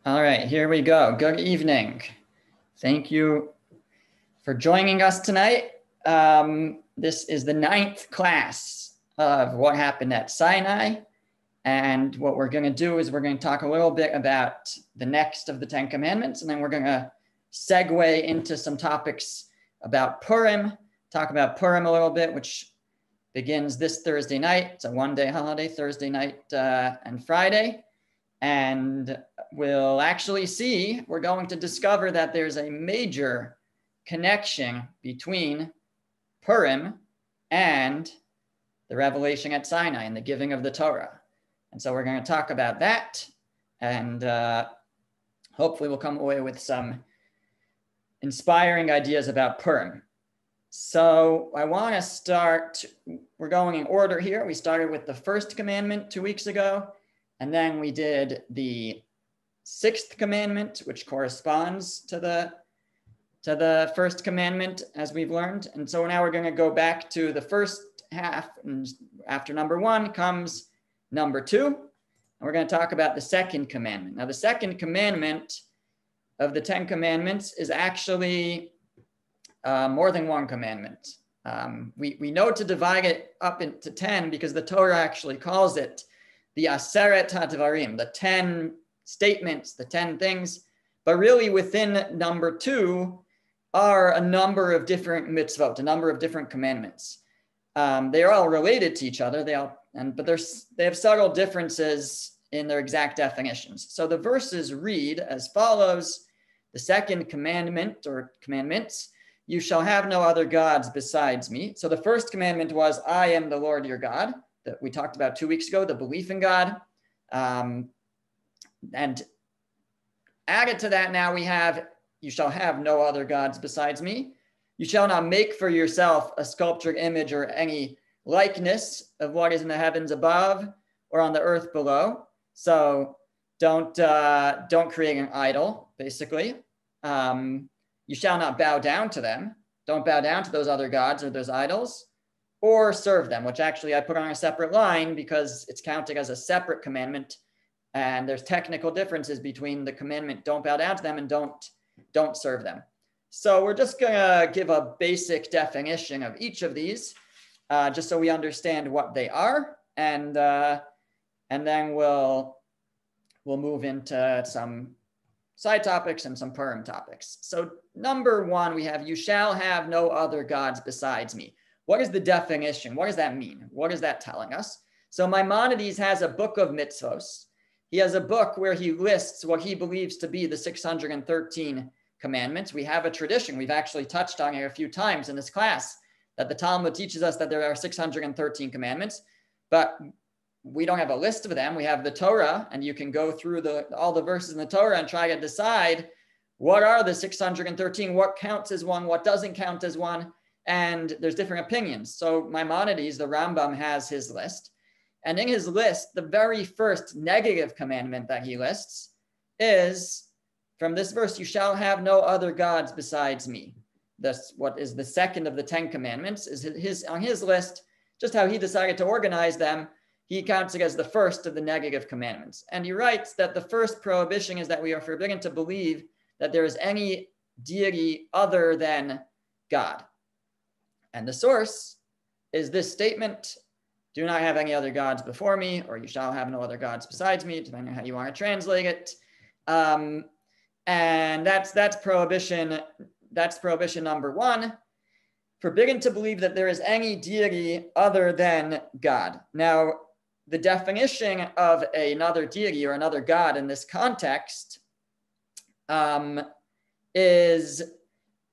All right, here we go. Good evening. Thank you for joining us tonight. This is the 9th class of what happened at Sinai. And what we're going to do is we're going to talk a little bit about the next of the 10 Commandments, and then we're going to segue into some topics about Purim, talk about Purim a little bit, which begins this Thursday night. It's a one-day holiday, Thursday night and Friday. And we'll actually see, we're going to discover that there's a major connection between Purim and the revelation at Sinai and the giving of the Torah. And so we're going to talk about that, and hopefully we'll come away with some inspiring ideas about Purim. So I want to start, we're going in order here. We started with the first commandment 2 weeks ago, and then we did the 6th commandment, which corresponds to the first commandment, as we've learned. And so now we're going to go back to the first half, and after number 1 comes number 2, and we're going to talk about the second commandment. Now, the second commandment of the 10 commandments is actually more than one commandment. We know to divide it up into 10 because the Torah actually calls it the Aseret HaDvarim, the 10 statements, the 10 things. But really within number 2 are a number of different mitzvot, a number of different commandments. They are all related to each other, but they have subtle differences in their exact definitions. So the verses read as follows: the second commandment, or commandments, you shall have no other gods besides me. So the first commandment was, I am the Lord your God, that we talked about 2 weeks ago, the belief in God. And added to that, now we have, you shall have no other gods besides me. You shall not make for yourself a sculptured image or any likeness of what is in the heavens above or on the earth below. So don't create an idol, basically. You shall not bow down to them. Don't bow down to those other gods or those idols, or serve them, which actually I put on a separate line because it's counted as a separate commandment. And there's technical differences between the commandment, don't bow down to them, and don't serve them. So we're just gonna give a basic definition of each of these, just so we understand what they are. And then we'll move into some side topics and some Purim topics. So number 1, we have, you shall have no other gods besides me. What is the definition? What does that mean? What is that telling us? So Maimonides has a book of mitzvos. He has a book where he lists what he believes to be the 613 commandments. We have a tradition, we've actually touched on it a few times in this class, that the Talmud teaches us that there are 613 commandments, but we don't have a list of them. We have the Torah, and you can go through all the verses in the Torah and try to decide what are the 613, what counts as one, what doesn't count as one, and there's different opinions. So Maimonides, the Rambam, has his list, and in his list, the very first negative commandment that he lists is from this verse, you shall have no other gods besides me. That's what is the second of the 10 commandments, is on his list, just how he decided to organize them. He counts it as the first of the negative commandments. And he writes that the first prohibition is that we are forbidden to believe that there is any deity other than God. And the source is this statement, do not have any other gods before me, or you shall have no other gods besides me, depending on how you want to translate it. And that's prohibition number 1. Forbidden to believe that there is any deity other than God. Now, the definition of another deity or another God in this context is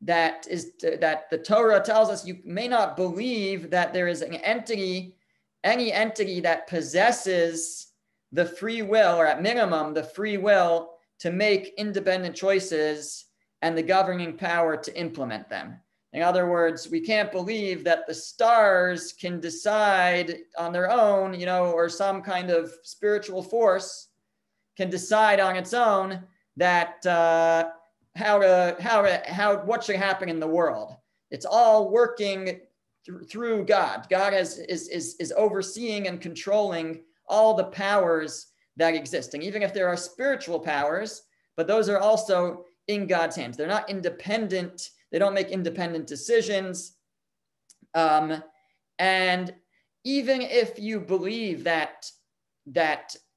that the Torah tells us you may not believe that there is any entity that possesses the free will, or at minimum the free will to make independent choices and the governing power to implement them. In other words, we can't believe that the stars can decide on their own, or some kind of spiritual force can decide on its own that what should happen in the world. It's all working through God. God is overseeing and controlling all the powers that exist. And even if there are spiritual powers, but those are also in God's hands. They're not independent. They don't make independent decisions. And even if you believe that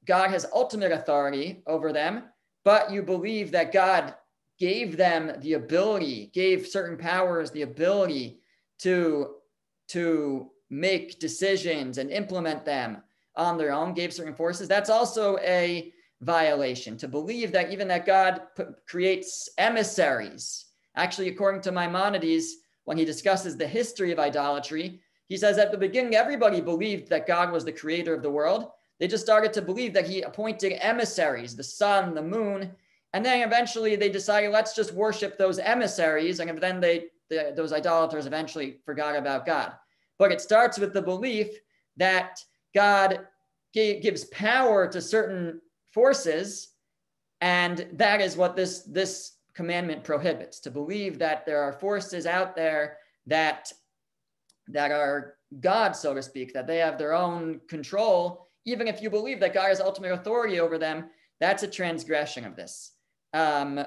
God has ultimate authority over them, but you believe that God gave them the ability, gave certain powers the ability to make decisions and implement them on their own, gave certain forces, that's also a violation. To believe that even that God creates emissaries. Actually, according to Maimonides, when he discusses the history of idolatry, he says at the beginning, everybody believed that God was the creator of the world. They just started to believe that he appointed emissaries, the sun, the moon, and then eventually they decided, let's just worship those emissaries, and then those idolaters eventually forgot about God. But it starts with the belief that God gives power to certain forces, and that is what this commandment prohibits, to believe that there are forces out there that are God, so to speak, that they have their own control. Even if you believe that God has ultimate authority over them, that's a transgression of this. Now,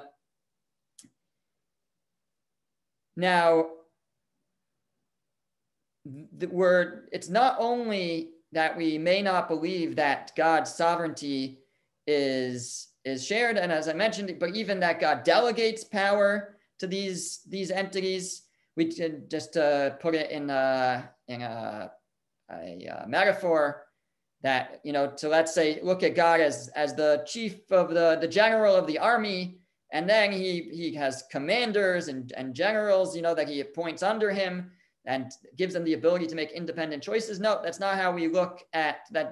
it's not only that we may not believe that God's sovereignty is shared, and as I mentioned, but even that God delegates power to these entities. We can just put it in a metaphor that, so let's say, look at God as the chief of the general of the army, and then he has commanders and generals, that he appoints under him and gives them the ability to make independent choices. No, that's not how we look at that.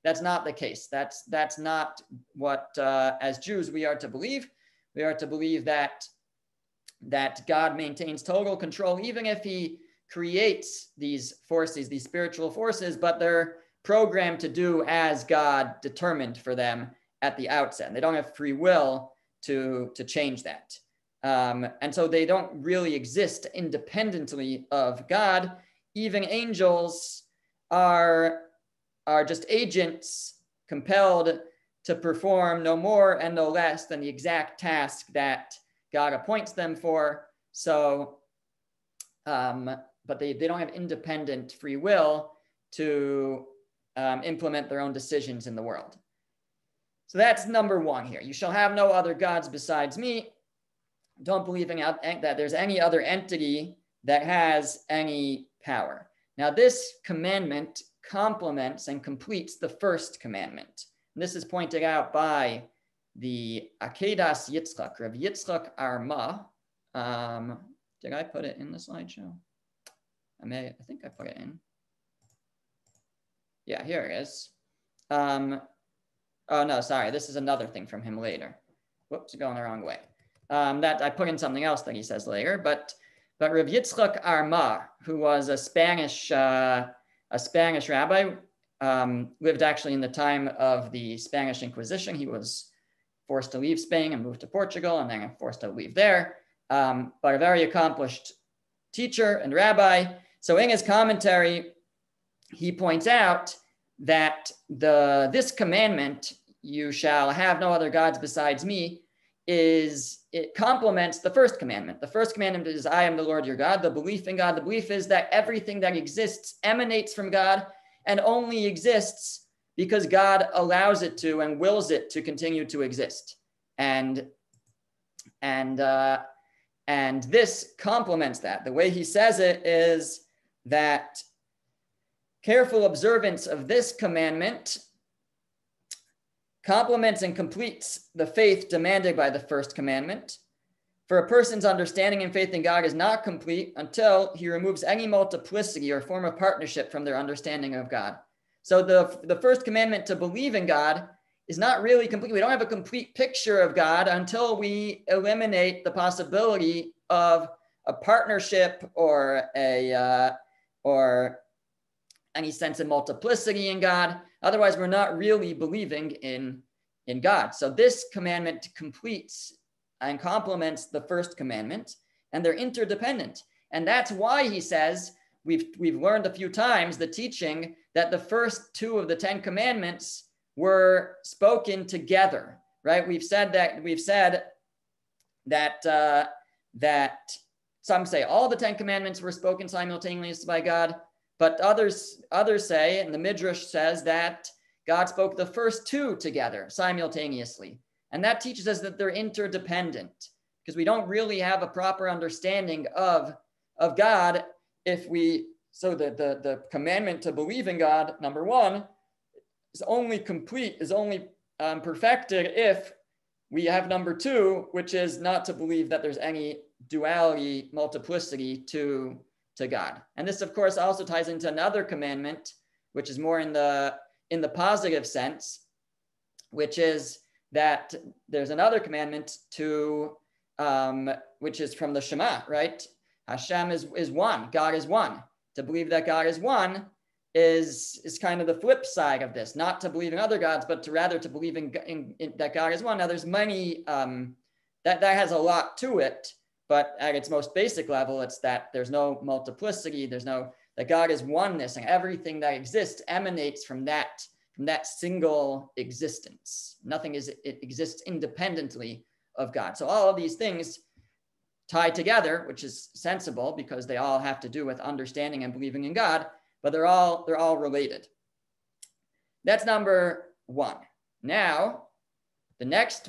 That's not the case. That's not what as Jews we are to believe. We are to believe that God maintains total control, even if he creates these forces, these spiritual forces, but they're programmed to do as God determined for them at the outset. And they don't have free will to change that. And so they don't really exist independently of God. Even angels are just agents compelled to perform no more and no less than the exact task that God appoints them for. So, but they don't have independent free will to implement their own decisions in the world. So that's number one here. You shall have no other gods besides me. Don't believe that there's any other entity that has any power. Now, this commandment complements and completes the first commandment. And this is pointed out by the Akedas Yitzchak, Rabbi Yitzchak Arma. Did I put it in the slideshow? I think I put it in. Yeah, here it is. Oh no, sorry, this is another thing from him later. Whoops, going the wrong way. That I put in something else that he says later, but Rabbi Yitzchak Arma, who was a Spanish rabbi, lived actually in the time of the Spanish Inquisition. He was forced to leave Spain and move to Portugal, and then forced to leave there. But a very accomplished teacher and rabbi. So in his commentary, he points out that this commandment, you shall have no other gods besides me, it complements the first commandment. The first commandment is, I am the Lord your God. The belief in God, the belief is that everything that exists emanates from God and only exists because God allows it to and wills it to continue to exist. And this complements that. The way he says it is that careful observance of this commandment complements and completes the faith demanded by the first commandment. For a person's understanding and faith in God is not complete until he removes any multiplicity or form of partnership from their understanding of God. So the first commandment to believe in God is not really complete. We don't have a complete picture of God until we eliminate the possibility of a partnership or any sense of multiplicity in God. Otherwise, we're not really believing in God. So this commandment completes and complements the first commandment, and they're interdependent. And that's why he says, we've learned a few times the teaching that the first two of the 10 commandments were spoken together. right? We've said that some say all the 10 commandments were spoken simultaneously by God, but others say, and the Midrash says, that God spoke the first two together simultaneously. And that teaches us that they're interdependent, because we don't really have a proper understanding of God so the commandment to believe in God, number one, is only perfected if we have number two, which is not to believe that there's any duality, multiplicity to God. And this, of course, also ties into another commandment, which is more in the positive sense, which is that there's another commandment which is from the Shema, right? Hashem is one. God is one. To believe that God is one is kind of the flip side of this, not to believe in other gods, but rather to believe in that God is one. Now, there's many, that has a lot to it, but at its most basic level, it's that there's no multiplicity, that God is oneness, and everything that exists emanates from that single existence. Nothing exists independently of God. So all of these things tie together, which is sensible because they all have to do with understanding and believing in God, but they're all related. That's number one. Now, the next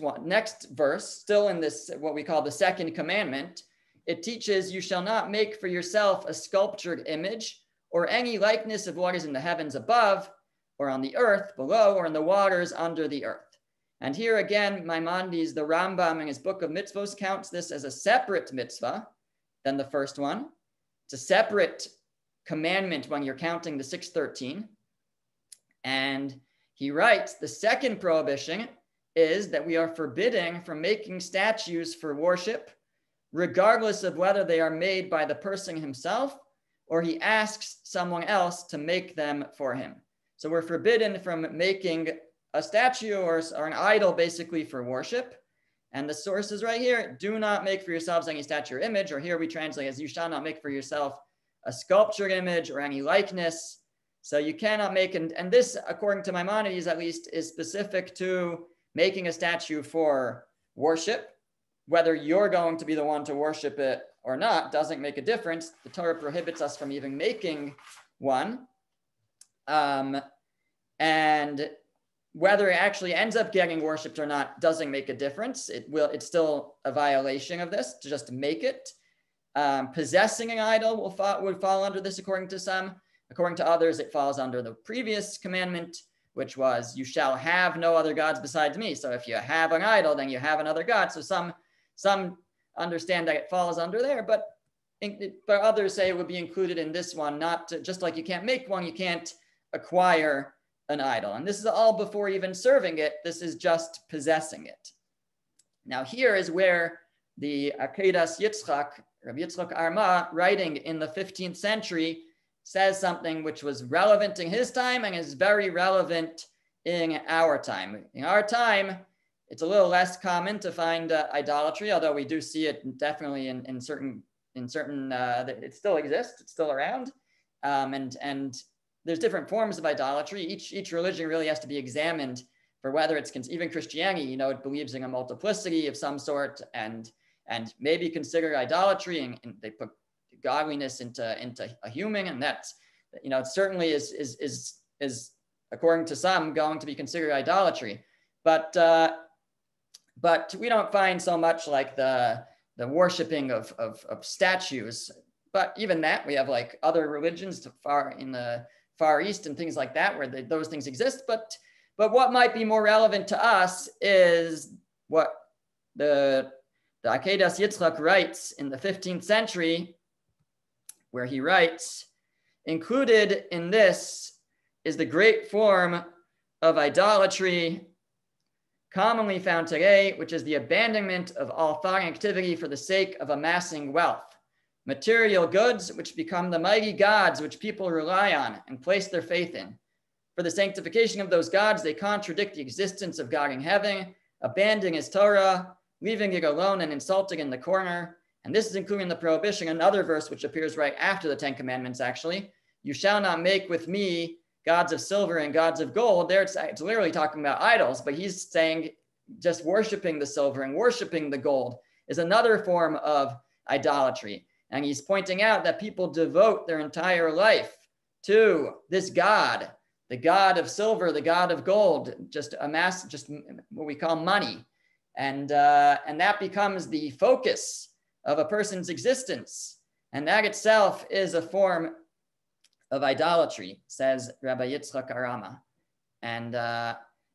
verse, still in this, what we call the second commandment, it teaches, you shall not make for yourself a sculptured image or any likeness of what is in the heavens above, or on the earth below, or in the waters under the earth. And here again, Maimonides, the Rambam, in his book of mitzvos, counts this as a separate mitzvah than the first one. It's a separate commandment when you're counting the 613. And he writes, the second prohibition is that we are forbidden from making statues for worship, regardless of whether they are made by the person himself or he asks someone else to make them for him. So we're forbidden from making a statue or an idol basically for worship. And the source is right here. Do not make for yourselves any statue or image, or here we translate as you shall not make for yourself a sculptured image or any likeness. So you cannot make, and this, according to Maimonides at least, is specific to making a statue for worship. Whether you're going to be the one to worship it or not doesn't make a difference. The Torah prohibits us from even making one. And whether it actually ends up getting worshipped or not doesn't make a difference. It's still a violation of this to just make it. Possessing an idol would fall under this according to some. According to others, it falls under the previous commandment, which was, you shall have no other gods besides me. So if you have an idol, then you have another god. So some understand that it falls under there, but others say it would be included in this one, just like you can't make one, you can't acquire an idol. And this is all before even serving it. This is just possessing it. Now here is where the Akedas Yitzchak, Rabbi Yitzchak Arma, writing in the 15th century, says something which was relevant in his time and is very relevant in our time. In our time, it's a little less common to find idolatry, although we do see it definitely in certain, it still exists, it's still around. And there's different forms of idolatry. Each religion really has to be examined for whether it's, even Christianity, it believes in a multiplicity of some sort and maybe consider idolatry, and they put godliness into a human, and that's, it certainly is according to some going to be considered idolatry, but we don't find so much like the worshiping of statues. But even that, we have like other religions in the Far East and things like that where those things exist. But what might be more relevant to us is what the Akedas Yitzchak writes in the 15th century, where he writes, included in this is the great form of idolatry commonly found today, which is the abandonment of all thought and activity for the sake of amassing wealth, material goods which become the mighty gods which people rely on and place their faith in. For the sanctification of those gods, they contradict the existence of God in heaven, abandoning his Torah, leaving it alone and insulting in the corner. And this is including the prohibition, another verse which appears right after the 10 Commandments, actually. You shall not make with me gods of silver and gods of gold. There it's literally talking about idols, but he's saying just worshiping the silver and worshiping the gold is another form of idolatry. And he's pointing out that people devote their entire life to this God, the God of silver, the God of gold, just amass just what we call money. And that becomes the focus of a person's existence. And that itself is a form of idolatry, says Rabbi Yitzchak Arama. And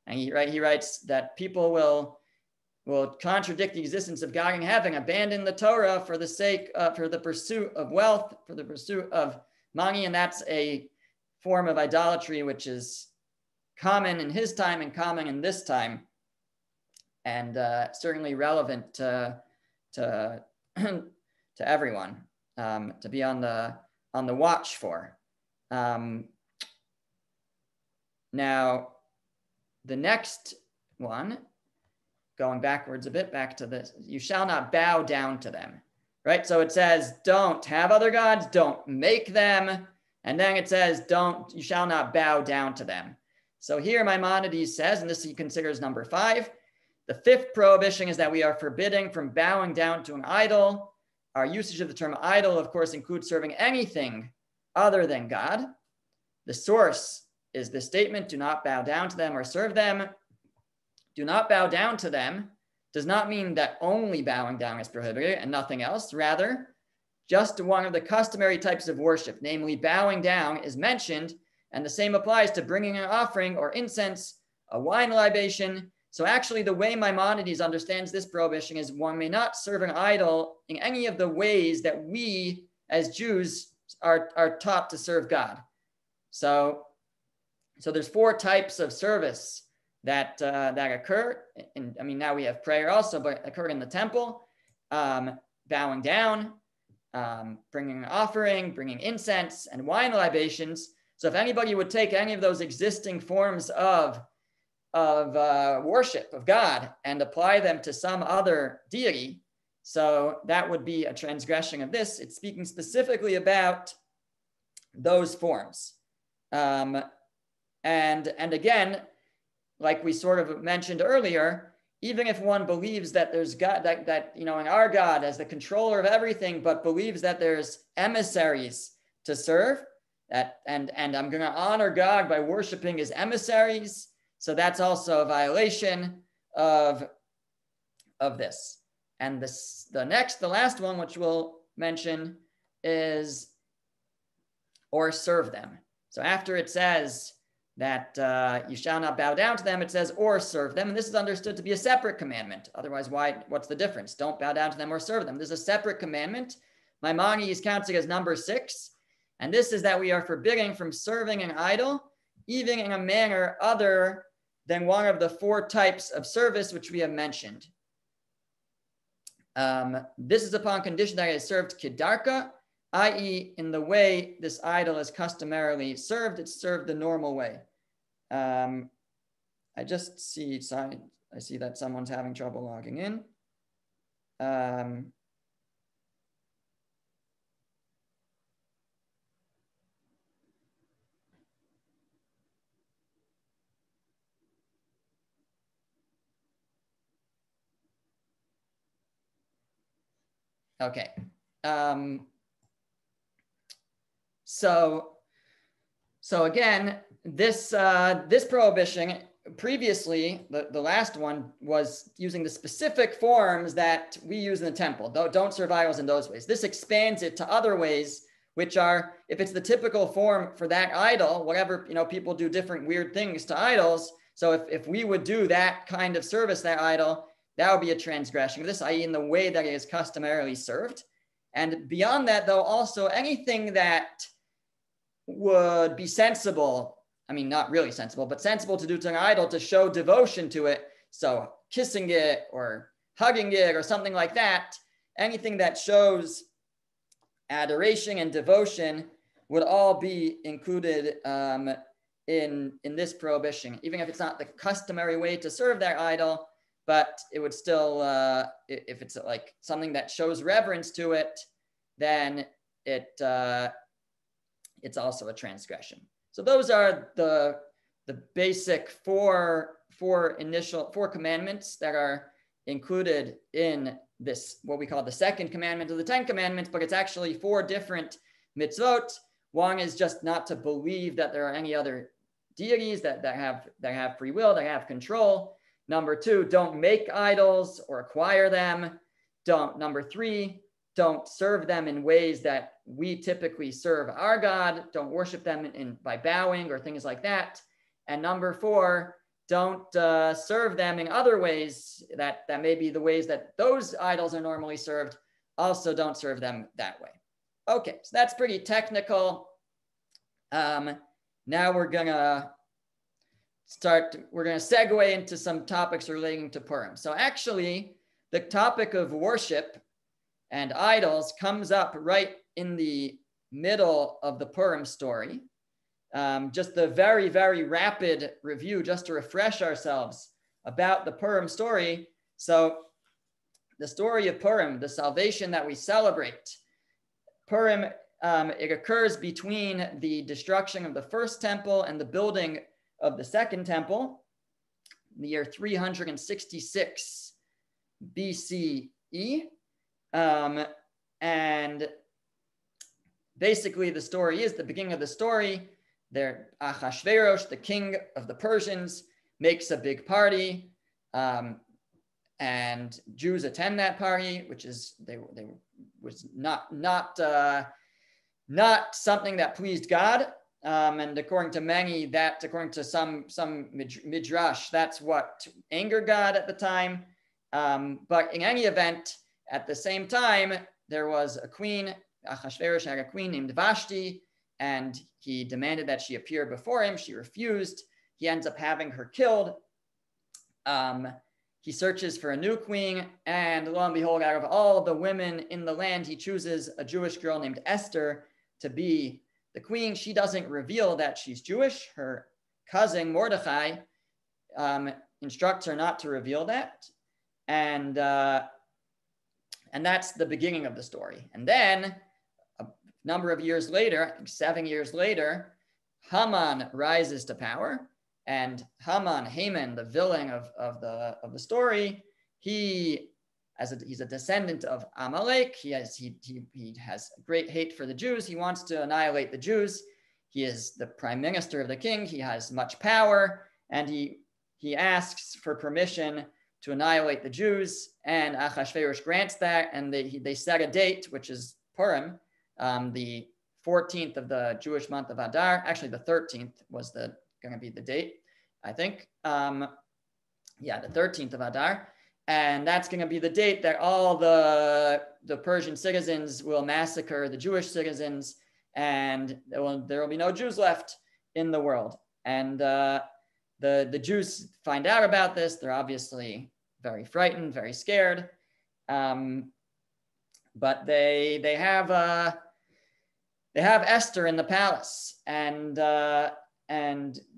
he writes that people will contradict the existence of God in heaven, abandon the Torah for the sake for the pursuit of wealth, for the pursuit of money, and that's a form of idolatry which is common in his time and common in this time, and certainly relevant to everyone to be on the watch for. Now, the next one, going backwards a bit, back to this, you shall not bow down to them, right? So it says, don't have other gods, don't make them. And then it says, you shall not bow down to them. So here Maimonides says, and this he considers number 5, the 5th prohibition is that we are forbidding from bowing down to an idol. Our usage of the term idol, of course, includes serving anything other than God. The source is the statement, do not bow down to them or serve them. Do not bow down to them does not mean that only bowing down is prohibited and nothing else. Rather, just one of the customary types of worship, namely bowing down, is mentioned, and the same applies to bringing an offering or incense, a wine libation. So actually the way Maimonides understands this prohibition is one may not serve an idol in any of the ways that we as Jews are taught to serve God. So there's 4 types of service that occur. Now we have prayer also, but occur in the temple, bowing down, bringing an offering, bringing incense and wine libations. So if anybody would take any of those existing forms of worship of God and apply them to some other deity, so that would be a transgression of this. It's speaking specifically about those forms. And again, like we sort of mentioned earlier, even if one believes that there's God, that in our God as the controller of everything, but believes that there's emissaries to serve, and I'm going to honor God by worshiping his emissaries, so that's also a violation of this. And the last one, which we'll mention, is or serve them. So after it says that you shall not bow down to them, it says or serve them. And this is understood to be a separate commandment. Otherwise, what's the difference? Don't bow down to them or serve them. There's a separate commandment. Maimonides counts it as number 6. And this is that we are forbidding from serving an idol, even in a manner other than one of the 4 types of service which we have mentioned. This is upon condition that it is served kidarka, i.e. in the way this idol is customarily served, it's served the normal way. I see that someone's having trouble logging in. Okay. So again, this prohibition previously, the last one was using the specific forms that we use in the temple. Don't serve idols in those ways. This expands it to other ways, which are, if it's the typical form for that idol, whatever, people do different weird things to idols. So if we would do that kind of service, that idol, that would be a transgression of this, i.e. in the way that it is customarily served. And beyond that, though, also anything that would be sensible, not really sensible, but sensible to do to an idol to show devotion to it. So kissing it or hugging it or something like that, anything that shows adoration and devotion would all be included in this prohibition, even if it's not the customary way to serve that idol. But it would still, if it's like something that shows reverence to it, then it's also a transgression. So those are the the basic four commandments that are included in this, what we call the second commandment of the 10 commandments, but it's actually 4 different mitzvot. One is just not to believe that there are any other deities that have free will, that have control. Number 2, don't make idols or acquire them. Number 3, don't serve them in ways that we typically serve our God. Don't worship them by bowing or things like that. And number 4, don't serve them in other ways that may be the ways that those idols are normally served. Also, don't serve them that way. Okay, so that's pretty technical. Now we're gonna segue into some topics relating to Purim. So actually, the topic of worship and idols comes up right in the middle of the Purim story. Just the very, very rapid review, just to refresh ourselves about the Purim story. So the story of Purim, the salvation that we celebrate, Purim, it occurs between the destruction of the first temple and the building of the second temple, in the year 366 BCE. And basically the story is, the beginning of the story, there Ahasuerus, the king of the Persians, makes a big party, and Jews attend that party, which is was not something that pleased God, and according to many, according to some midrash, that's what angered God at the time. But in any event, at the same time, there was a queen. Ahasuerus had a queen named Vashti, and he demanded that she appear before him. She refused. He ends up having her killed. He searches for a new queen, and lo and behold, out of all the women in the land, he chooses a Jewish girl named Esther to be the queen. She doesn't reveal that she's Jewish. Her cousin Mordecai instructs her not to reveal that, and that's the beginning of the story. And then a number of years later, I think 7 years later, Haman rises to power. And Haman, the villain of the story, he's a descendant of Amalek. He has great hate for the Jews. He wants to annihilate the Jews. He is the prime minister of the king. He has much power, and he asks for permission to annihilate the Jews. And Ahasuerus grants that, and they set a date, which is Purim, the 14th of the Jewish month of Adar. Actually, the 13th was going to be the date, I think. The 13th of Adar. And that's going to be the date that all the Persian citizens will massacre the Jewish citizens, and there will be no Jews left in the world. And the Jews find out about this. They're obviously very frightened, very scared. But they have Esther in the palace, and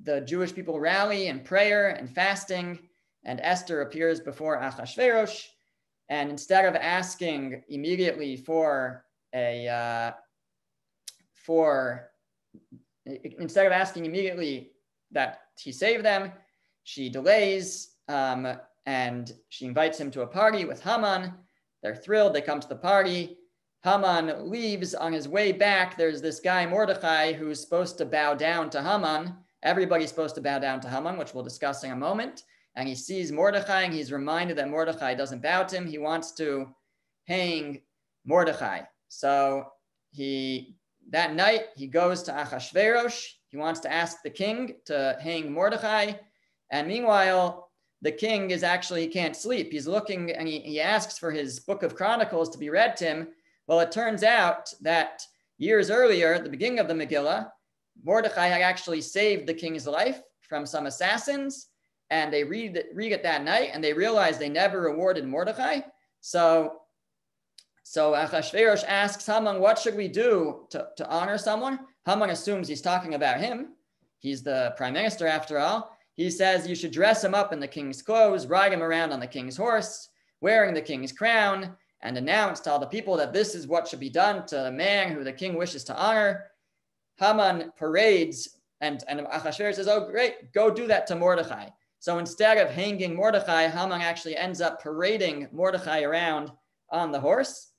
the Jewish people rally in prayer and fasting, and Esther appears before Ahasuerus, and instead of asking immediately that he save them, she delays, and she invites him to a party with Haman. They're thrilled. They come to the party. Haman leaves. On his way back, there's this guy, Mordecai, who's supposed to bow down to Haman. Everybody's supposed to bow down to Haman, which we'll discuss in a moment. And he sees Mordecai, and he's reminded that Mordecai doesn't bow to him. He wants to hang Mordecai. So that night, he goes to Ahasuerus. He wants to ask the king to hang Mordecai. And meanwhile, the king he can't sleep. He's looking, and he asks for his book of Chronicles to be read to him. Well, it turns out that years earlier, at the beginning of the Megillah, Mordecai had actually saved the king's life from some assassins, and they read it that night, and they realize they never rewarded Mordecai. So Ahasuerus asks Haman, what should we do to honor someone? Haman assumes he's talking about him. He's the prime minister after all. He says you should dress him up in the king's clothes, ride him around on the king's horse, wearing the king's crown, and announce to all the people that this is what should be done to the man who the king wishes to honor. Haman parades And Achashverosh says, oh, great, go do that to Mordechai. So instead of hanging Mordechai, Haman actually ends up parading Mordechai around on the horse.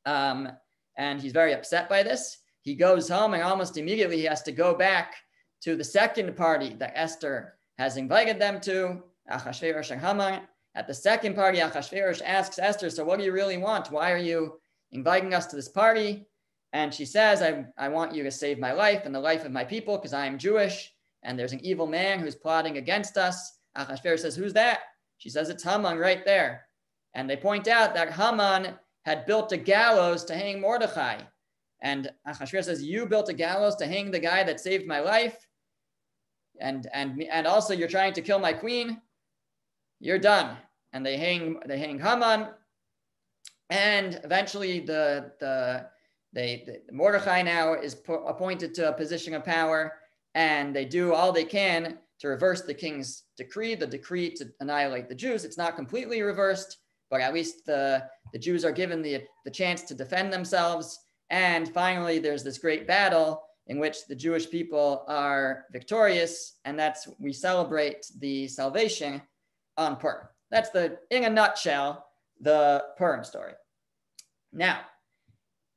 And he's very upset by this. He goes home and almost immediately he has to go back to the second party that Esther has invited them to, Achashverosh and Haman. At the second party, Achashverosh asks Esther, so what do you really want? Why are you inviting us to this party? And she says, I want you to save my life and the life of my people because I am Jewish and there's an evil man who's plotting against us. Achashverosh says, who's that? She says, it's Haman right there. And they point out that Haman had built a gallows to hang Mordechai. And Achashverosh says, you built a gallows to hang the guy that saved my life? And also you're trying to kill my queen? You're done. And they hang Haman. And eventually Mordechai now is appointed to a position of power, and they do all they can to reverse the king's decree, the decree to annihilate the Jews. It's not completely reversed, but at least the Jews are given the chance to defend themselves. And finally, there's this great battle in which the Jewish people are victorious, and we celebrate the salvation on Purim. That's in a nutshell, the Purim story. Now,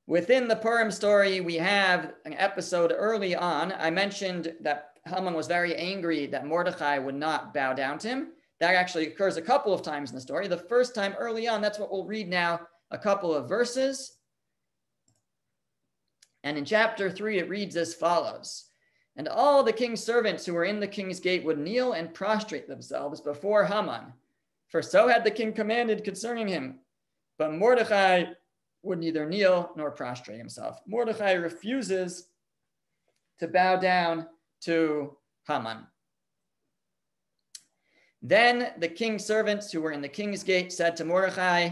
within the Purim story, we have an episode early on. I mentioned that Haman was very angry that Mordechai would not bow down to him. That actually occurs a couple of times in the story. The first time early on, that's what we'll read now, a couple of verses. And in chapter 3, it reads as follows. And all the king's servants who were in the king's gate would kneel and prostrate themselves before Haman, for so had the king commanded concerning him. But Mordechai would neither kneel nor prostrate himself. Mordechai refuses to bow down to Haman. Then the king's servants who were in the king's gate said to Mordechai,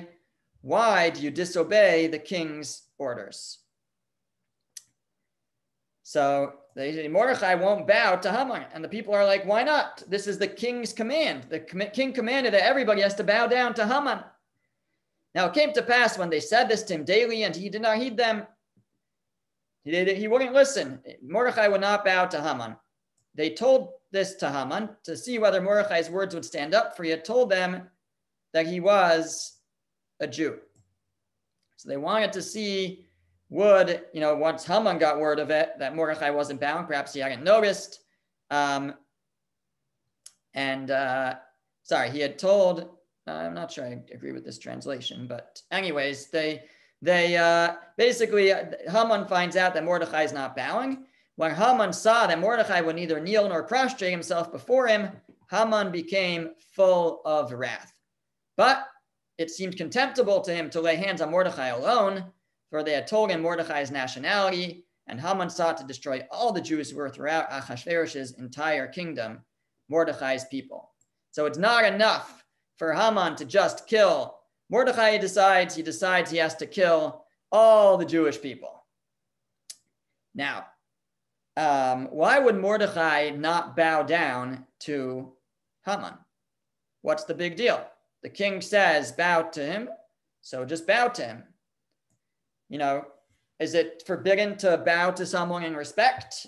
why do you disobey the king's orders? So Mordechai won't bow to Haman. And the people are like, why not? This is the king's command. The king commanded that everybody has to bow down to Haman. Now it came to pass when they said this to him daily and he did not heed them. He wouldn't listen. Mordechai would not bow to Haman. They told this to Haman to see whether Mordechai's words would stand up, for he had told them that he was a Jew. So they wanted to see once Haman got word of it, that Mordechai wasn't bound, perhaps he hadn't noticed. He had told, I'm not sure I agree with this translation, but anyways, they basically, Haman finds out that Mordechai is not bowing. When Haman saw that Mordechai would neither kneel nor prostrate himself before him, Haman became full of wrath. But it seemed contemptible to him to lay hands on Mordechai alone, for they had told him Mordechai's nationality, and Haman sought to destroy all the Jews who were throughout Achashverosh's entire kingdom, Mordechai's people. So it's not enough for Haman to just kill Mordechai. He decides he has to kill all the Jewish people. Now, why would Mordechai not bow down to Haman? What's the big deal? The king says, bow to him, so just bow to him. Is it forbidden to bow to someone in respect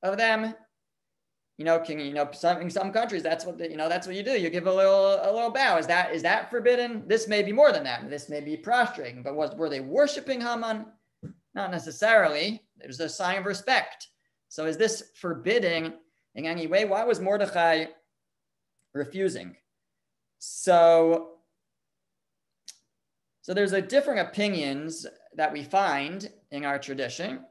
of them? In some countries, that's what that's what you do. You give a little bow. Is that forbidden? This may be more than that. This may be prostrating. But were they worshiping Haman? Not necessarily. It was a sign of respect. So is this forbidding in any way? Why was Mordechai refusing? So there's different opinions that we find in our tradition.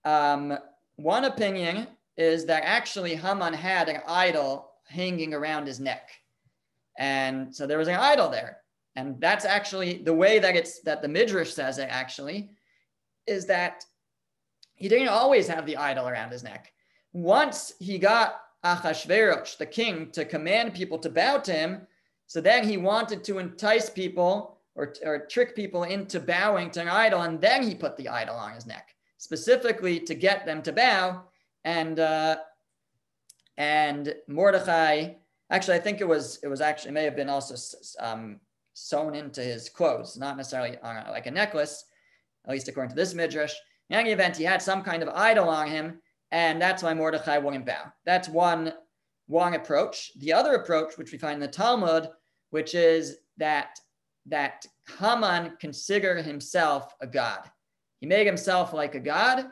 One opinion is that actually Haman had an idol hanging around his neck. And so there was an idol there. And that's actually the way that the Midrash says it actually, is that he didn't always have the idol around his neck. Once he got Achashverosh, the king, to command people to bow to him, so then he wanted to entice people or trick people into bowing to an idol, and then he put the idol on his neck, specifically to get them to bow. And Mordechai, actually, I think it may have been also sewn into his clothes, not necessarily like a necklace, at least according to this midrash. In any event, he had some kind of idol on him, and that's why Mordechai wouldn't bow. That's one approach. The other approach, which we find in the Talmud, which is that Haman considered himself a god. He made himself like a god,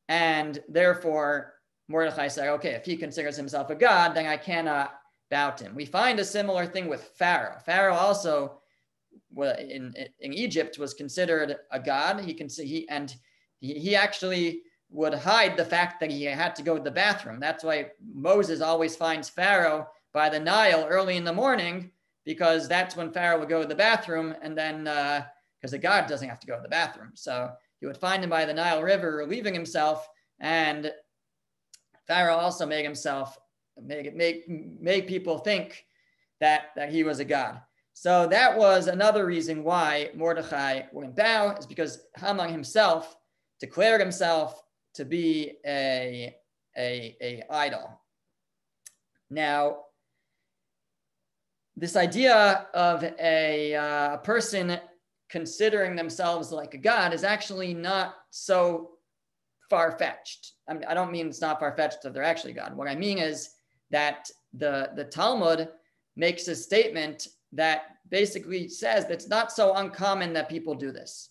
and therefore Mordechai said, okay, if he considers himself a god, then I cannot bow to him. We find a similar thing with Pharaoh. Pharaoh also in Egypt was considered a god. He actually would hide the fact that he had to go to the bathroom. That's why Moses always finds Pharaoh by the Nile early in the morning, because that's when Pharaoh would go to the bathroom, and then because a god doesn't have to go to the bathroom. So he would find him by the Nile River relieving himself, and Pharaoh also made people think that he was a god. So that was another reason why Mordechai wouldn't bow, is because Haman himself declared himself to be a idol. Now, this idea of a person considering themselves like a god is actually not so far-fetched. I don't mean it's not far-fetched that they're actually God. What I mean is that the Talmud makes a statement that basically says that it's not so uncommon that people do this.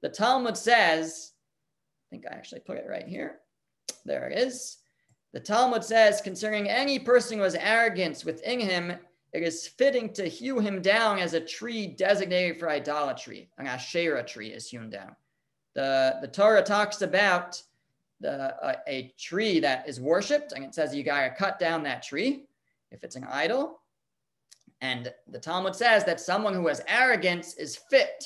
The Talmud says, I think I actually put it right here. There it is. The Talmud says, concerning any person who has arrogance within him, it is fitting to hew him down as a tree designated for idolatry. An Asherah tree is hewn down. The Torah talks about a tree that is worshipped, and it says you got to cut down that tree if it's an idol. And the Talmud says that someone who has arrogance is fit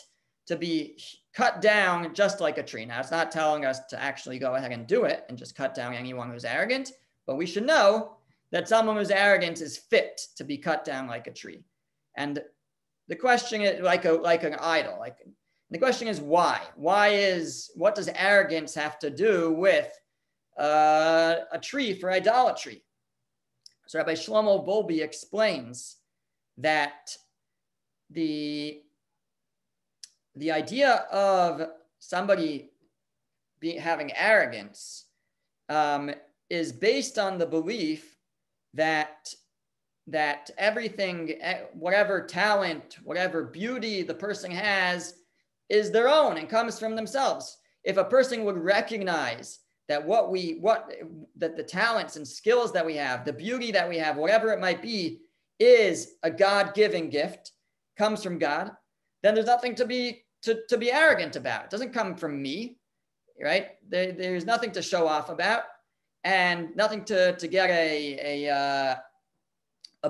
to be cut down just like a tree. Now, it's not telling us to actually go ahead and do it and just cut down anyone who's arrogant, but we should know that someone who's arrogant is fit to be cut down like a tree. And the question is like an idol. The question is why? What does arrogance have to do with a tree for idolatry? So Rabbi Shlomo Bolby explains that the idea of somebody having arrogance is based on the belief that everything, whatever talent, whatever beauty the person has, is their own and comes from themselves. If a person would recognize that that the talents and skills that we have, the beauty that we have, whatever it might be, is a God-given gift, comes from God, then there's nothing to be arrogant about. It doesn't come from me, right? There's nothing to show off about, and nothing to get a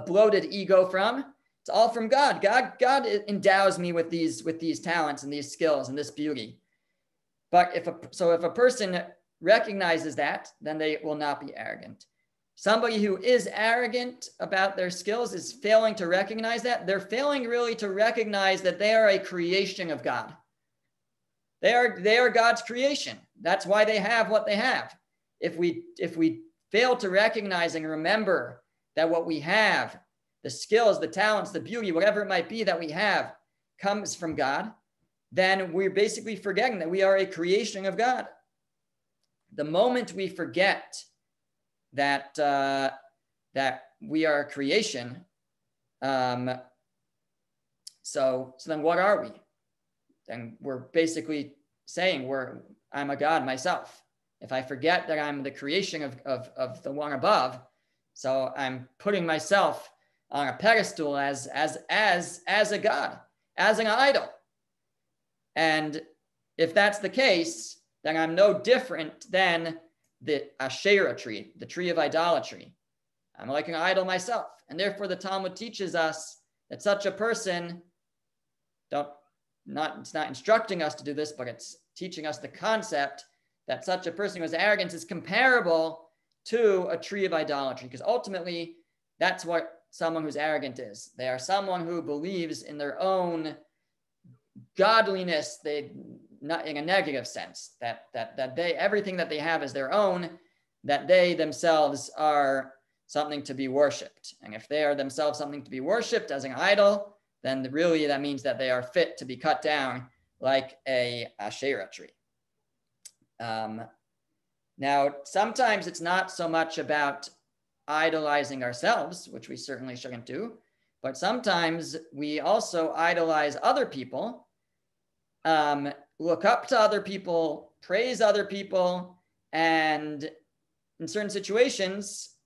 bloated ego from. It's all from God. God endows me with these talents and these skills and this beauty. But if a person recognizes that, then they will not be arrogant. Somebody who is arrogant about their skills is failing to recognize that. They're failing really to recognize that they are a creation of God. They are God's creation. That's why they have what they have. If we fail to recognize and remember that what we have, the skills, the talents, the beauty, whatever it might be that we have, comes from God, then we're basically forgetting that we are a creation of God. The moment we forget that we are a creation, so then what are we? Then we're basically saying I'm a God myself. If I forget that I'm the creation of the one above, so I'm putting myself on a pedestal as a God, as an idol. And if that's the case, then I'm no different than the Asherah tree, the tree of idolatry. I'm like an idol myself. And therefore the Talmud teaches us that such a person, it's not instructing us to do this, but it's teaching us the concept that such a person who has arrogance is comparable to a tree of idolatry, because ultimately that's what someone who's arrogant is. They are someone who believes in their own godliness, not in a negative sense, that they, everything that they have is their own, that they themselves are something to be worshipped. And if they are themselves something to be worshipped as an idol, then really that means that they are fit to be cut down like a Asherah tree. Now, sometimes it's not so much about idolizing ourselves, which we certainly shouldn't do, but sometimes we also idolize other people, look up to other people, praise other people, and in certain situations,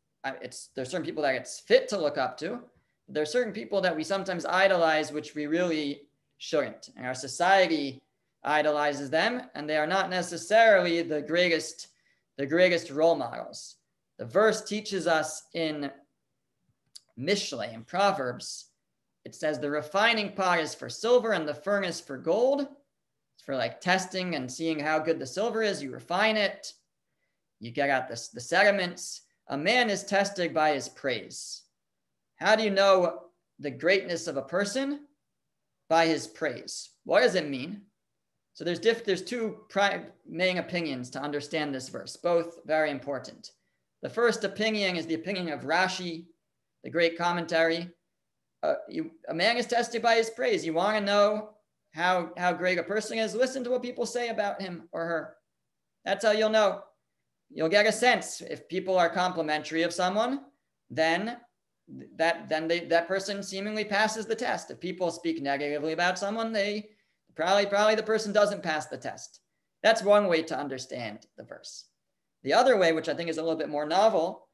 there's certain people that it's fit to look up to. There are certain people that we sometimes idolize, which we really shouldn't. And our society idolizes them, and they are not necessarily the greatest role models. The verse teaches us in Mishlei, in Proverbs, it says the refining pot is for silver and the furnace for gold. It's for like testing and seeing how good the silver is. You refine it. You get out the sediments. A man is tested by his praise. How do you know the greatness of a person? By his praise. What does it mean? So there's two main opinions to understand this verse, both very important. The first opinion is the opinion of Rashi, the great commentary. A man is tested by his praise. You want to know how great a person is? Listen to what people say about him or her. That's how you'll know. You'll get a sense. If people are complimentary of someone, then that person seemingly passes the test. If people speak negatively about someone, they probably the person doesn't pass the test. That's one way to understand the verse. The other way, which I think is a little bit more novel,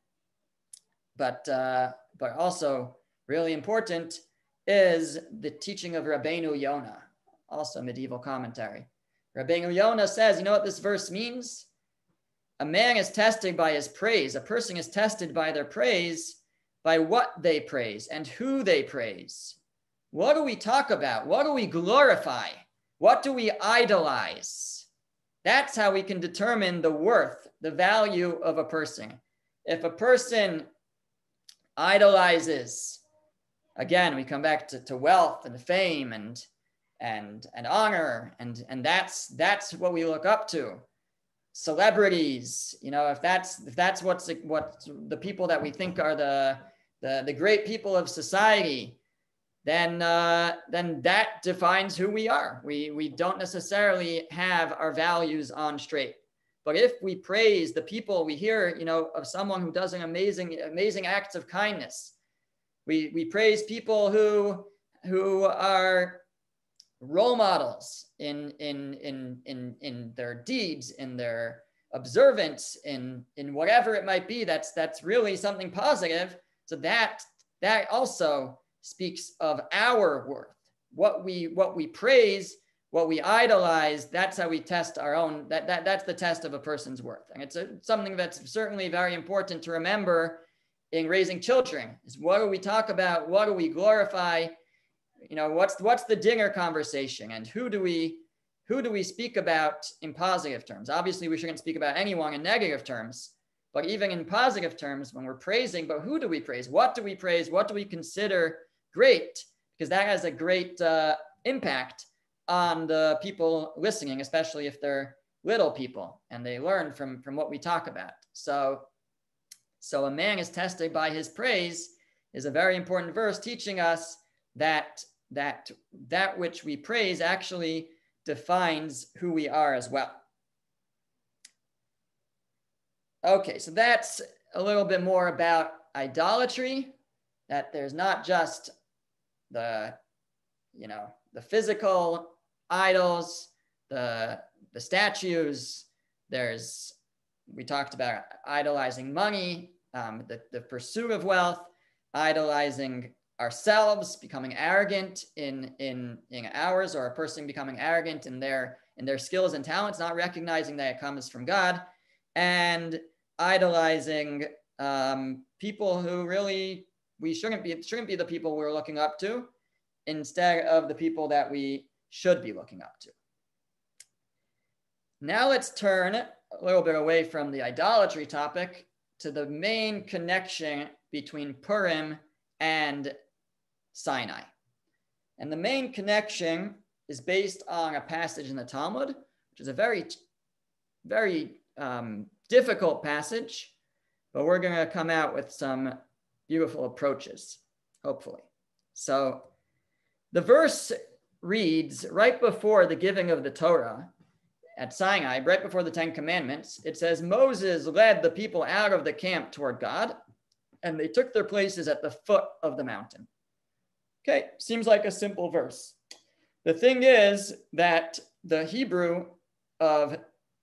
but also really important, is the teaching of Rabbeinu Yonah, also medieval commentary. Rabbeinu Yonah says, you know what this verse means? A man is tested by his praise. A person is tested by their praise, by what they praise and who they praise. What do we talk about? What do we glorify? What do we idolize? That's how we can determine the worth, the value of a person. If a person idolizes, again, we come back to wealth and fame and honor, and that's what we look up to. Celebrities, if that's what the people that we think are the great people of society, then that defines who we are. We don't necessarily have our values on straight. But if we praise the people we hear, of someone who does an amazing acts of kindness, we praise people who are role models in their deeds, in their observance, in whatever it might be, that's really something positive. So that also speaks of our worth. What we praise, what we idolize, that's how we test our own, that's the test of a person's worth. And it's something that's certainly very important to remember in raising children, is what do we talk about? What do we glorify? What's the dinner conversation, and who do we speak about in positive terms? Obviously, we shouldn't speak about anyone in negative terms, but even in positive terms, when we're praising, but who do we praise? What do we praise? What do we consider great? Because that has a great impact on the people listening, especially if they're little people and they learn from what we talk about. So a man is tested by his praise is a very important verse teaching us that which we praise actually defines who we are as well. Okay, so that's a little bit more about idolatry, that there's not just the physical idols, the statues. We talked about idolizing money, the pursuit of wealth, idolizing ourselves, becoming arrogant in ours, or a person becoming arrogant in their skills and talents, not recognizing that it comes from God, and idolizing people who really shouldn't be the people we're looking up to, instead of the people that we should be looking up to. Now let's turn a little bit away from the idolatry topic to the main connection between Purim and Sinai. And the main connection is based on a passage in the Talmud, which is a very, very difficult passage, but we're going to come out with some beautiful approaches, hopefully. So the verse reads right before the giving of the Torah. at Sinai, right before the Ten Commandments, it says Moses led the people out of the camp toward God, and they took their places at the foot of the mountain. Okay, seems like a simple verse. The thing is that the Hebrew of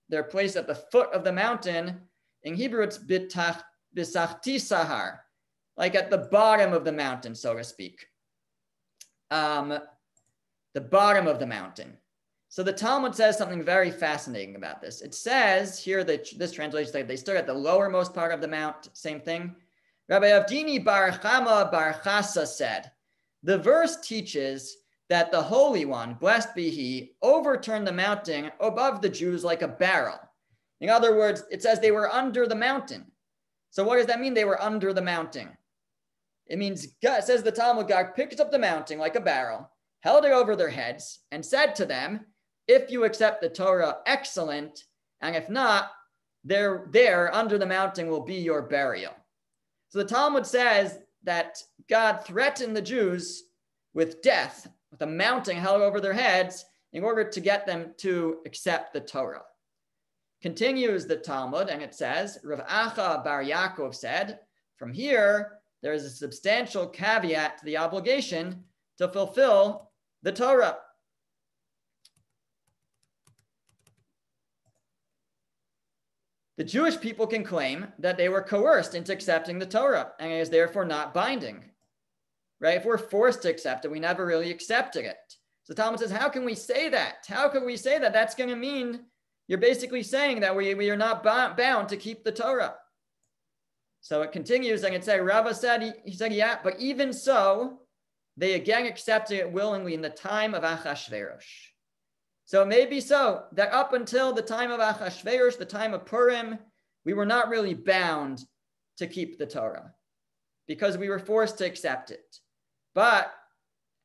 their place at the foot of the mountain, in Hebrew it's bisachti sahar, like at the bottom of the mountain, so to speak. The bottom of the mountain. So the Talmud says something very fascinating about this. It says here that this translation says they stood at the lowermost part of the mount, same thing. Rabbi Avdini Bar Chama Bar Chassa said, the verse teaches that the Holy One, blessed be he, overturned the mountain above the Jews like a barrel. In other words, it says they were under the mountain. So what does that mean, they were under the mountain? It means, God, says the Talmud, God picked up the mountain like a barrel, held it over their heads, and said to them, if you accept the Torah, excellent, and if not, there under the mountain will be your burial. So the Talmud says that God threatened the Jews with death, with a mountain held over their heads, in order to get them to accept the Torah. Continues the Talmud, and it says, Rav Acha Bar Yaakov said, from here, there is a substantial caveat to the obligation to fulfill the Torah. The Jewish people can claim that they were coerced into accepting the Torah, and it is therefore not binding. Right? If we're forced to accept it, we never really accepted it. So Talmud says, how can we say that? How can we say that? That's going to mean you're basically saying that we are not bound to keep the Torah. So it continues, and it says, Rava said, he said, yeah, but even so, they again accepted it willingly in the time of Achashverosh. So it may be so that up until the time of Achashverosh, the time of Purim, we were not really bound to keep the Torah because we were forced to accept it. But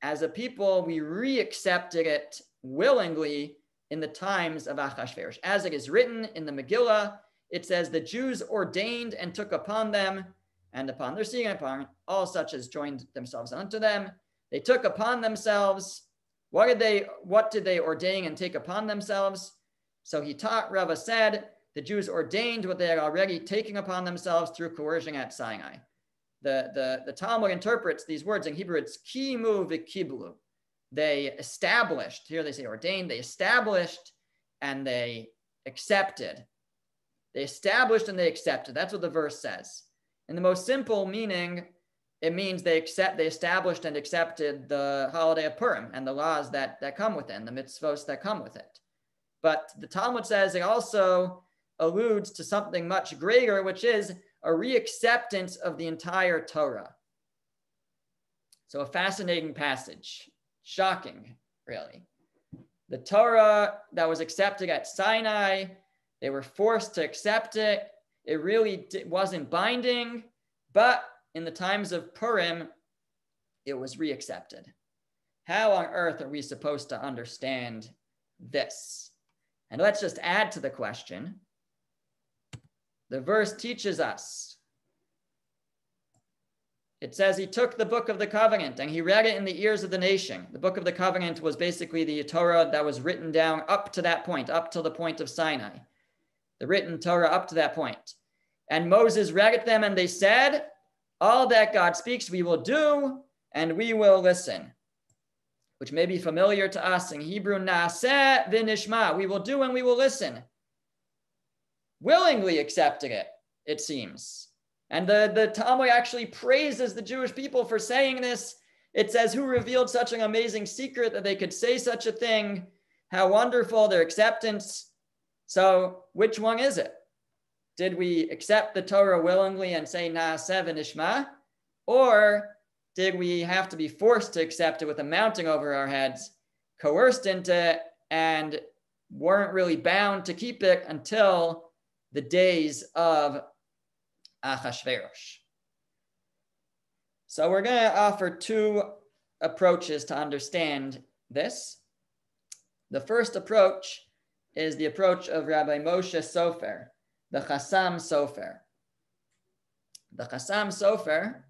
as a people, we re-accepted it willingly in the times of Achashverosh. As it is written in the Megillah, it says, the Jews ordained and took upon them, and upon their seed and upon all such as joined themselves unto them. They took upon themselves. What did they ordain and take upon themselves? So he taught, Rava said, the Jews ordained what they had already taken upon themselves through coercion at Sinai. The Talmud interprets these words in Hebrew, it's kimu v'kiblu. They established, here they say ordained, they established and they accepted. They established and they accepted. That's what the verse says. In the most simple meaning, it means they established and accepted the holiday of Purim and the laws that come with it, and the mitzvos that come with it. But the Talmud says it also alludes to something much greater, which is a reacceptance of the entire Torah. So a fascinating passage, shocking, really. The Torah that was accepted at Sinai, they were forced to accept it. It really wasn't binding, but in the times of Purim, it was reaccepted. How on earth are we supposed to understand this? And let's just add to the question. The verse teaches us. It says he took the book of the covenant and he read it in the ears of the nation. The book of the covenant was basically the Torah that was written down up to that point, up to the point of Sinai. The written Torah up to that point. And Moses read it them and they said, all that God speaks we will do and we will listen. Which may be familiar to us in Hebrew, na'aseh v'nishma. We will do and we will listen. Willingly accepted it, it seems. And the Talmud actually praises the Jewish people for saying this. It says, who revealed such an amazing secret that they could say such a thing? How wonderful their acceptance. So which one is it? Did we accept the Torah willingly and say na'aseh v'nishma? Or did we have to be forced to accept it with a mountain over our heads, coerced into it, and weren't really bound to keep it until the days of Achashverosh? So we're going to offer two approaches to understand this. The first approach is the approach of Rabbi Moshe Sofer, the Chassam Sofer. The Chassam Sofer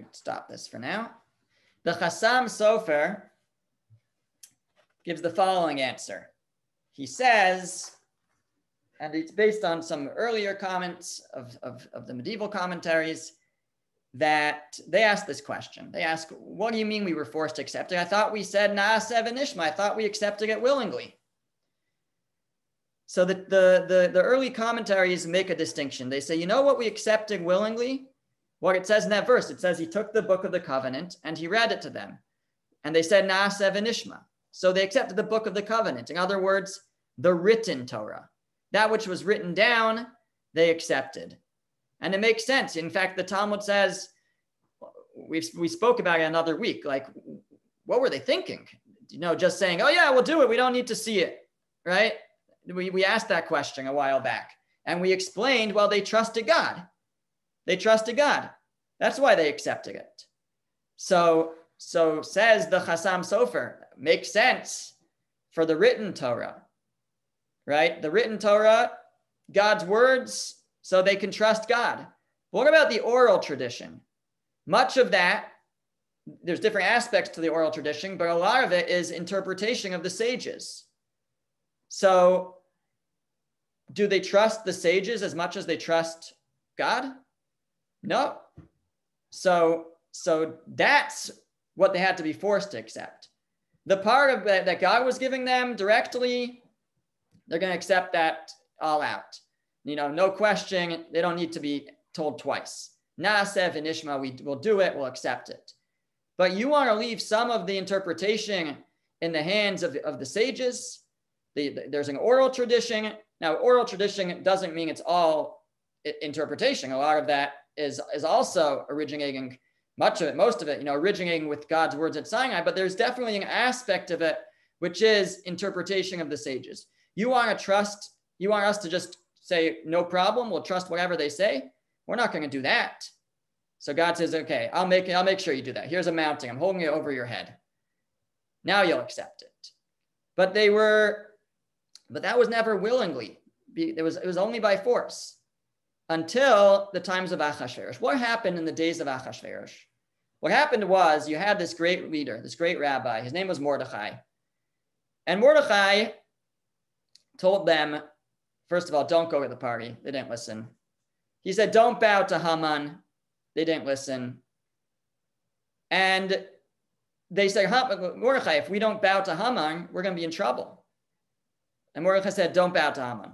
could stop this for now. The Chassam Sofer gives the following answer. He says, and it's based on some earlier comments of the medieval commentaries, that they asked this question. They ask, what do you mean we were forced to accept it? I thought we said Na'aseh v'nishma. I thought we accepted it willingly. So the early commentaries make a distinction. They say, you know what we accepted willingly? What it says in that verse, it says he took the book of the covenant and he read it to them. And they said Na'aseh v'nishma. So they accepted the book of the covenant. In other words, the written Torah. That which was written down, they accepted. And it makes sense. In fact, the Talmud says, we spoke about it another week, like, what were they thinking? You know, just saying, oh yeah, we'll do it. We don't need to see it, right? We asked that question a while back. And we explained, well, they trusted God. They trusted God. That's why they accepted it. So says the Chassam Sofer, makes sense for the written Torah, right? The written Torah, God's words, so they can trust God. What about the oral tradition? Much of that, there's different aspects to the oral tradition, but a lot of it is interpretation of the sages. So do they trust the sages as much as they trust God? No. So that's what they had to be forced to accept. The part of that God was giving them directly, they're going to accept that all out. You know, no question. They don't need to be told twice. Na'aseh v'nishma, we will do it, we'll accept it. But you want to leave some of the interpretation in the hands of the sages. There's an oral tradition. Now, oral tradition doesn't mean it's all interpretation. A lot of that is also originating, most of it, you know, originating with God's words at Sinai, but there's definitely an aspect of it which is interpretation of the sages. You want us to just say, no problem, we'll trust whatever they say. We're not going to do that. So God says, okay, I'll make sure you do that. Here's a mounting. I'm holding it over your head. Now you'll accept it. But that was never willingly. It was only by force until the times of Achashverosh. What happened in the days of Achashverosh? What happened was you had this great leader, this great rabbi. His name was Mordechai. And Mordechai told them, first of all, don't go to the party. They didn't listen. He said, don't bow to Haman. They didn't listen. And they said, Mordechai, if we don't bow to Haman, we're going to be in trouble. And Mordechai said, don't bow to Haman.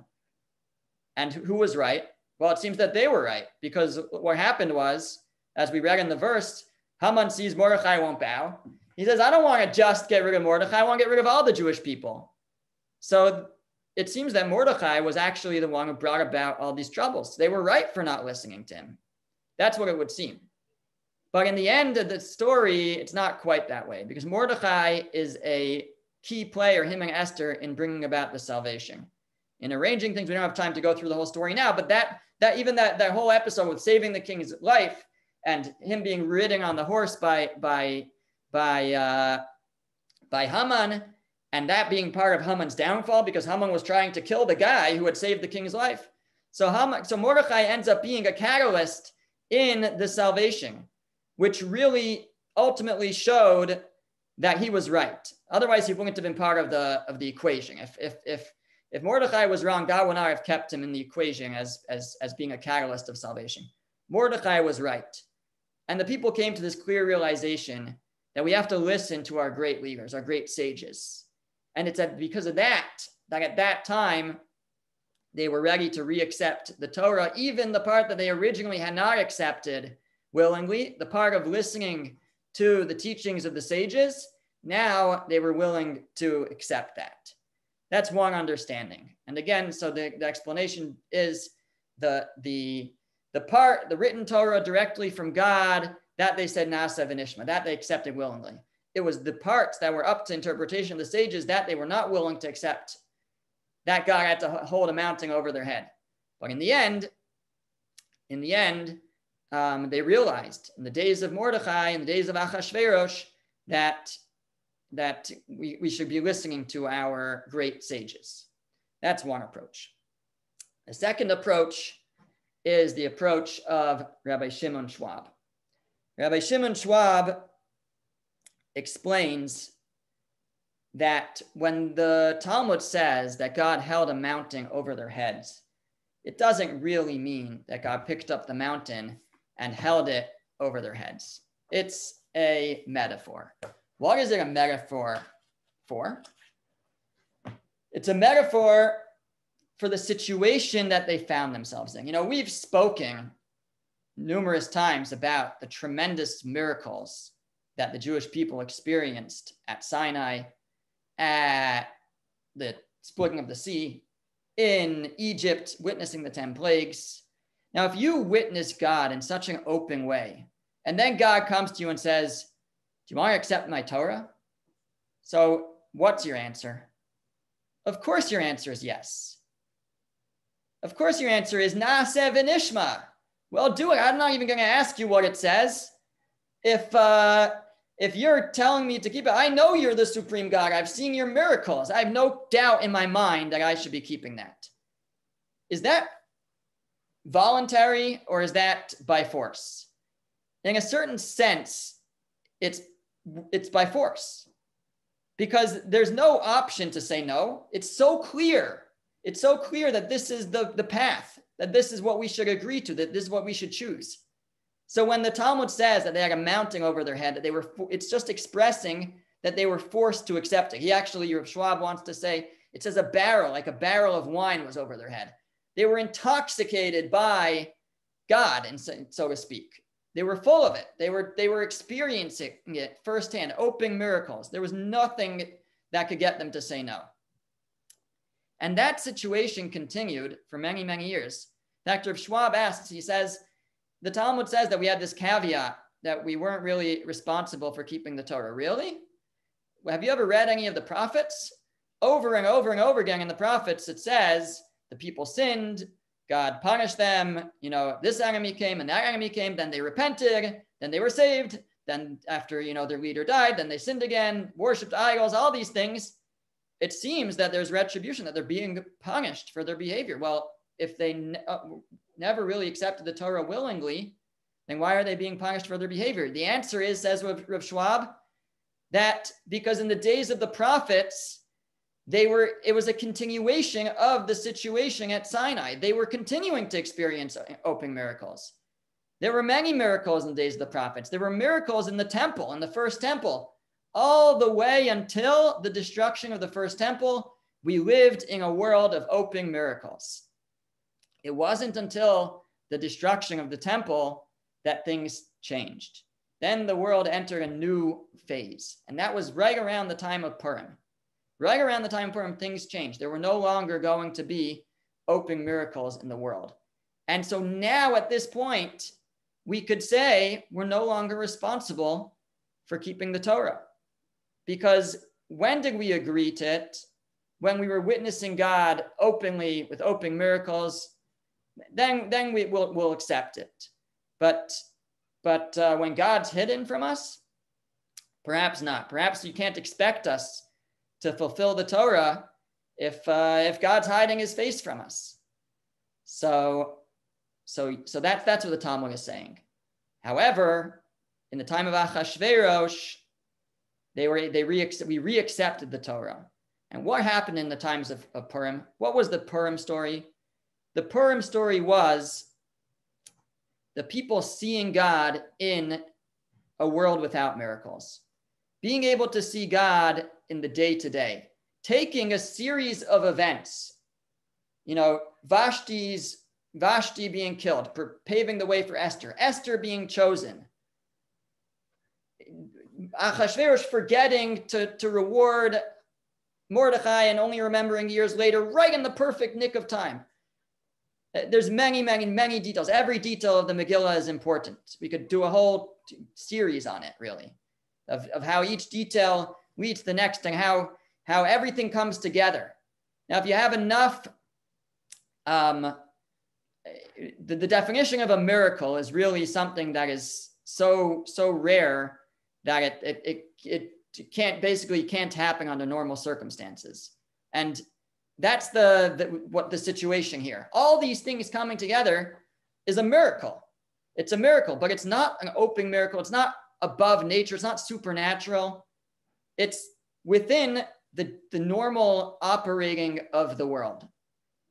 And who was right? Well, it seems that they were right, because what happened was, as we read in the verse, Haman sees Mordechai won't bow. He says, I don't want to just get rid of Mordechai. I want to get rid of all the Jewish people. So it seems that Mordechai was actually the one who brought about all these troubles. They were right for not listening to him. That's what it would seem. But in the end of the story, it's not quite that way, because Mordechai is a key player, him and Esther, in bringing about the salvation. In arranging things, we don't have time to go through the whole story now, but that whole episode with saving the king's life and him being ridden on the horse by Haman, and that being part of Haman's downfall, because Haman was trying to kill the guy who had saved the king's life. So Mordechai ends up being a catalyst in the salvation, which really ultimately showed that he was right. Otherwise, he wouldn't have been part of the equation. If Mordechai was wrong, God would not have kept him in the equation as being a catalyst of salvation. Mordechai was right. And the people came to this clear realization that we have to listen to our great leaders, our great sages. And it's because of that at that time, they were ready to reaccept the Torah, even the part that they originally had not accepted willingly, the part of listening to the teachings of the sages. Now they were willing to accept that. That's one understanding. And again, so the explanation is the written Torah directly from God, that they said Na'aseh v'nishma, that they accepted willingly. It was the parts that were up to interpretation of the sages that they were not willing to accept, that God had to hold a mounting over their head. But in the end, they realized in the days of Mordechai, in the days of Achashverosh, that we should be listening to our great sages. That's one approach. The second approach is the approach of Rabbi Shimon Schwab. Rabbi Shimon Schwab explains that when the Talmud says that God held a mountain over their heads, it doesn't really mean that God picked up the mountain and held it over their heads. It's a metaphor. What is it a metaphor for? It's a metaphor for the situation that they found themselves in. You know, we've spoken numerous times about the tremendous miracles that the Jewish people experienced at Sinai, at the splitting of the sea, in Egypt, witnessing the 10 plagues. Now, if you witness God in such an open way, and then God comes to you and says, do you want to accept my Torah? So what's your answer? Of course your answer is yes. Of course your answer is Naaseh v'nishma. Well, do it. I'm not even going to ask you what it says. If you're telling me to keep it, I know you're the supreme God. I've seen your miracles. I have no doubt in my mind that I should be keeping that. Is that voluntary or is that by force? In a certain sense, it's by force, because there's no option to say no. It's so clear. It's so clear that this is the path, that this is what we should agree to, that this is what we should choose. So when the Talmud says that they had a mountain over their head, that they were, it's just expressing that they were forced to accept it. He actually, Rav Schwab wants to say, it says a barrel, like a barrel of wine was over their head. They were intoxicated by God, and so to speak. They were full of it. They were experiencing it firsthand, open miracles. There was nothing that could get them to say no. And that situation continued for many, many years. Dr. Schwab asks, he says, the Talmud says that we had this caveat that we weren't really responsible for keeping the Torah. Really? Have you ever read any of the prophets? Over and over and over again in the prophets, it says the people sinned, God punished them, you know, this enemy came and that enemy came, then they repented, then they were saved, then after, their leader died, then they sinned again, worshipped idols, all these things. It seems that there's retribution, that they're being punished for their behavior. Well, if they never really accepted the Torah willingly, then why are they being punished for their behavior? The answer is, says Rav Schwab, that because in the days of the prophets, it was a continuation of the situation at Sinai. They were continuing to experience open miracles. There were many miracles in the days of the prophets. There were miracles in the temple, in the first temple, all the way until the destruction of the first temple. We lived in a world of open miracles. It wasn't until the destruction of the temple that things changed. Then the world entered a new phase, and that was right around the time of Purim. Right around the time of Purim, things changed. There were no longer going to be open miracles in the world. And so now at this point, we could say we're no longer responsible for keeping the Torah. Because when did we agree to it? When we were witnessing God openly with open miracles, then we'll accept it. But when God's hidden from us, perhaps not. Perhaps you can't expect us to fulfill the Torah if God's hiding his face from us. So that's what the Talmud is saying. However, in the time of Achashverosh, we reaccepted the Torah. And what happened in the times of Purim? What was the Purim story? The Purim story was the people seeing God in a world without miracles, being able to see God in the day-to-day, taking a series of events, Vashti being killed, paving the way for Esther, Esther being chosen, Achashverosh forgetting to reward Mordechai and only remembering years later, right in the perfect nick of time. There's many, many, many details. Every detail of the Megillah is important. We could do a whole series on it, really, of how each detail leads to the next and how everything comes together. Now, if you have enough, the definition of a miracle is really something that is so rare that it can't happen under normal circumstances. And that's what the situation here. All these things coming together is a miracle. It's a miracle, but it's not an open miracle. It's not above nature. It's not supernatural. It's within the normal operating of the world.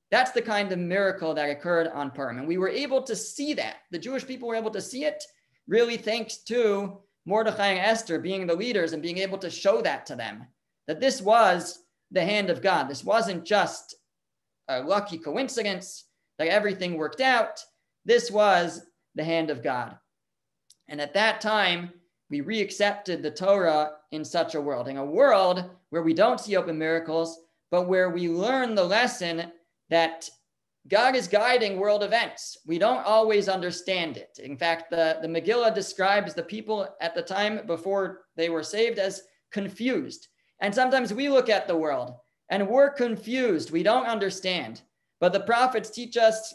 That's the kind of miracle that occurred on Purim. And we were able to see that. The Jewish people were able to see it, really thanks to Mordechai and Esther being the leaders and being able to show that to them, that this was the hand of God. This wasn't just a lucky coincidence that everything worked out. This was the hand of God. And at that time, we reaccepted the Torah in such a world where we don't see open miracles, but where we learn the lesson that God is guiding world events. We don't always understand it. In fact, the Megillah describes the people at the time before they were saved as confused. And sometimes we look at the world and we're confused. We don't understand. But the prophets teach us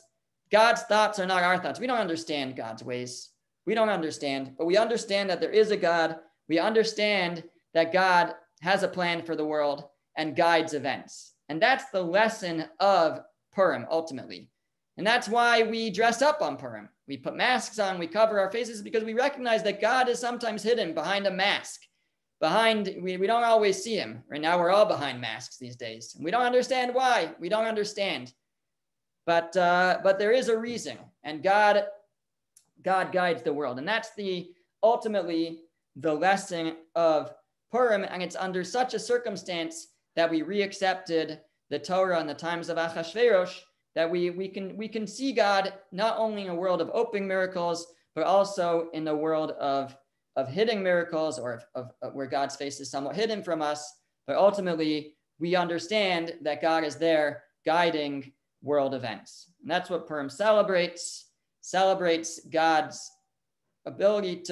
God's thoughts are not our thoughts. We don't understand God's ways. We don't understand, but we understand that there is a God. We understand that God has a plan for the world and guides events. And that's the lesson of Purim, ultimately. And that's why we dress up on Purim. We put masks on, we cover our faces, because we recognize that God is sometimes hidden behind a mask. We don't always see him. Right now, we're all behind masks these days. And we don't understand why. We don't understand. But there is a reason. And God guides the world. And that's ultimately the lesson of Purim. And it's under such a circumstance that we reaccepted the Torah in the times of Achashverosh, that we can see God not only in a world of open miracles, but also in the world of hidden miracles, or of where God's face is somewhat hidden from us. But ultimately, we understand that God is there guiding world events. And that's what Purim celebrates God's ability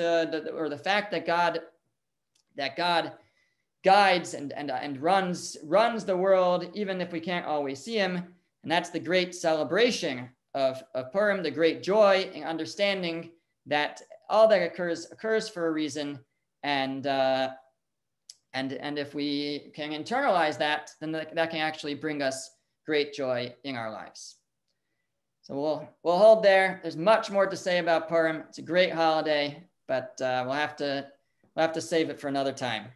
or the fact that God guides and runs the world, even if we can't always see him. And that's the great celebration of Purim, the great joy in understanding that all that occurs for a reason. And if we can internalize that, then that can actually bring us great joy in our lives. So we'll hold there. There's much more to say about Purim. It's a great holiday, but we'll have to save it for another time.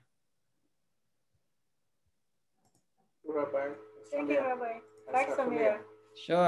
Rabbi. Thank you, Rabbi. Thanks, Samira. Sure.